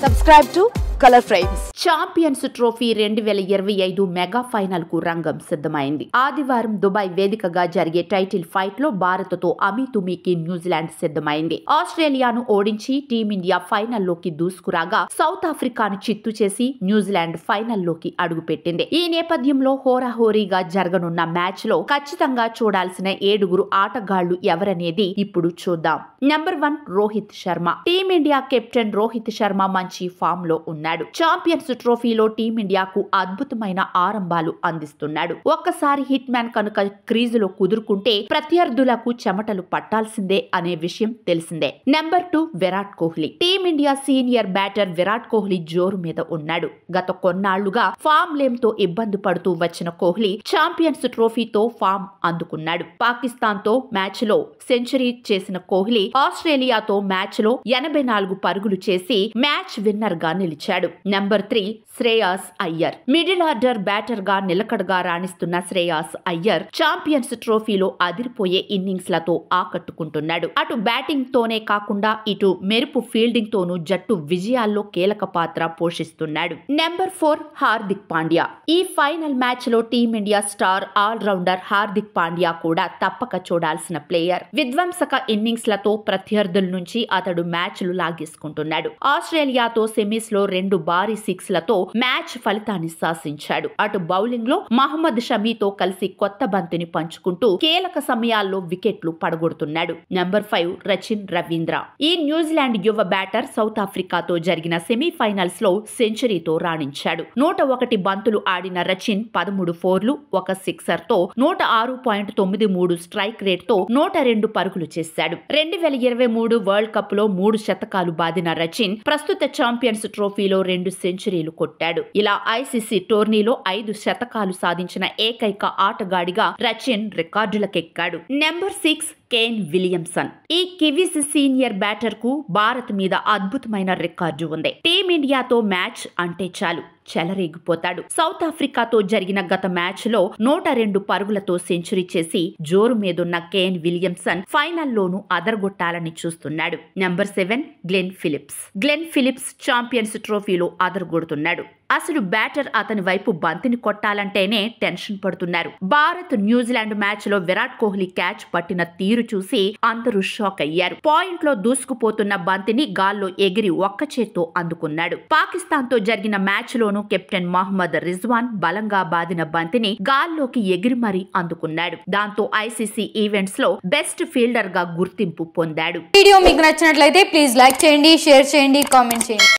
Subscribe to Color Frames. Champions trophy 2025 mega final కు రంగం సిద్ధమైంది. ఆదివారం దుబాయ్ వేదికగా జరిగే టైటిల్ ఫైట్ లో భారత్తో అమీతుమీకి న్యూజిలాండ్ సిద్ధమైంది. ఆస్ట్రేలియాను ఓడించి టీమిండియా ఫైనల్లోకి దూసుకురాగా సౌత్ ఆఫ్రికాను చిత్తు చేసి న్యూజిలాండ్ ఫైనల్లోకి అడుగుపెట్టింది. ఈ నేపథ్యంలో హోరాహోరీగా జరగనున్న మ్యాచ్ లో ఖచ్చితంగా చూడాల్సిన 7 ఆటగాళ్లు ఎవరనేది ఇప్పుడు చూద్దాం. Number 1 Rohit Sharma. Team India captain Rohit Sharma మంచి ఫామ్ లో ఉన్నాడు. ఛాంపియన్స్ ట్రోఫీలో టీమిండియాకు అద్భుతమైన ఆరంభాలు అందిస్తున్నాడు. ఒక్కసారి హిట్ మ్యాన్ కనుక క్రీజులో కుదురుకుంటే ప్రత్యర్థులకు చెమటలు పట్టాల్సిందే అనే విషయం తెలిసిందే. Number 2 Virat Kohli. Team India senior batter Virat Kohli జోరు మీద ఉన్నాడు. గత కొన్నాళ్లుగా ఫామ్ లేమ్ తో ఇబ్బంది పడుతూ వచ్చిన కోహ్లీ ఛాంపియన్స్ ట్రోఫీతో ఫామ్ అందుకున్నాడు. పాకిస్తాన్ తో మ్యాచ్ లో సెంచరీ చేసిన కోహ్లీ ఆస్ట్రేలియాతో మ్యాచ్ లో 84 పరుగులు చేసి మ్యాచ్ విన్నర్ గా నిలిచాడు. Number 3 Shreyas Iyer. Middle order batter గా నిలకడగా రాణిస్తున్న శ్రేయాస్ అయ్యర్ ఛాంపియన్స్ ట్రోఫీలో అదిరిపోయే ఇన్నింగ్స్ లతో ఆకట్టుకుంటున్నాడు. అటు బ్యాటింగ్ తోనే కాకుండా ఇటు మెరుపు ఫీల్డింగ్ తోనూ జట్టు విజయాల్లో కీలక పాత్ర పోషిస్తున్నాడు. నెంబర్ 4 హార్దిక్ పాండ్యా. ఈ ఫైనల్ మ్యాచ్ లో team India star all rounder Hardik Pandya కూడా తప్పక చూడాల్సిన ప్లేయర్. విధ్వంసక ఇన్నింగ్స్ లతో ప్రత్యర్థుల నుంచి అతడు మ్యాచ్లు లాగేసుకుంటున్నాడు. ఆస్ట్రేలియాతో సెమీస్ లో 2 భారీ 6లతో మ్యాచ్ ఫలితాన్ని శాసించాడు. అటు బౌలింగ్ లో మహమ్మద్ షమీతో కలిసి కొత్త బంతిని పంచుకుంటూ కీలక సమయాల్లో వికెట్లు పడగొడుతున్నాడు. నెంబర్ 5 రచిన్ రవీంద్ర. ఈ న్యూజిలాండ్ యువ బ్యాటర్ సౌత్ ఆఫ్రికాతో జరిగిన సెమీఫైనల్స్ లో సెంచరీతో రాణించాడు. 101 బంతులు ఆడిన రచిన్ 13 ఫోర్లు, 1 సిక్సర్ తో 106.93 స్ట్రైక్ రేట్ తో 102 పరుగులు చేశాడు. 2023 వరల్డ్ కప్ లో 3 శతకాలు బాదిన రచిన్ ప్రస్తుత ఛాంపియన్స్ ట్రోఫీలో 2 సెంచరీలు కొట్టాడు. ఇలా ఐసీసీ టోర్నీలో 5 శతకాలు సాధించిన ఏకైక ఆటగాడిగా రచిన్ రికార్డులకెక్కాడు. Number 6 Kane Williamson. ఈ కివీస్ సీనియర్ బ్యాటర్ కు భారత్ మీద అద్భుతమైన రికార్డు ఉంది. టీమిండియాతో మ్యాచ్ అంటే చాలు చెలరేగిపోతాడు. సౌత్ ఆఫ్రికాతో జరిగిన గత మ్యాచ్ లో 102 పరుగులతో సెంచరీ చేసి జోరు మీదున్న కేన్ విలియమ్సన్ ఫైనల్లోనూ అదరగొట్టాలని చూస్తున్నాడు. Number 7 Glenn Phillips. Glenn Phillips champions ట్రోఫీలో అదరగొడుతున్నాడు. అసలు బ్యాటర్ అతని వైపు బంతిని కొట్టాలంటేనే టెన్షన్ పడుతున్నారు. భారత్ న్యూజిలాండ్ మ్యాచ్ లో విరాట్ కోహ్లీ క్యాచ్ పట్టిన తీరు చూసి అందరూ షాక్ అయ్యారు. పాయింట్ లో దూసుకుపోతున్న బంతిని గాల్లో ఎగిరి ఒక్క చేత్తో అందుకున్నాడు. పాకిస్తాన్ తో జరిగిన మ్యాచ్ లోనూ కెప్టెన్ మహమ్మద్ రిజ్వాన్ బలంగా బాదిన బంతిని గాల్లోకి ఎగిరి మరీ అందుకున్నాడు. దాంతో ఐసీసీ ఈవెంట్స్ లో బెస్ట్ ఫీల్డర్ గా గుర్తింపు పొందాడు. వీడియో మీకు నచ్చినట్లయితే ప్లీజ్ లైక్ చేయండి, షేర్ చేయండి, కామెంట్ చేయండి.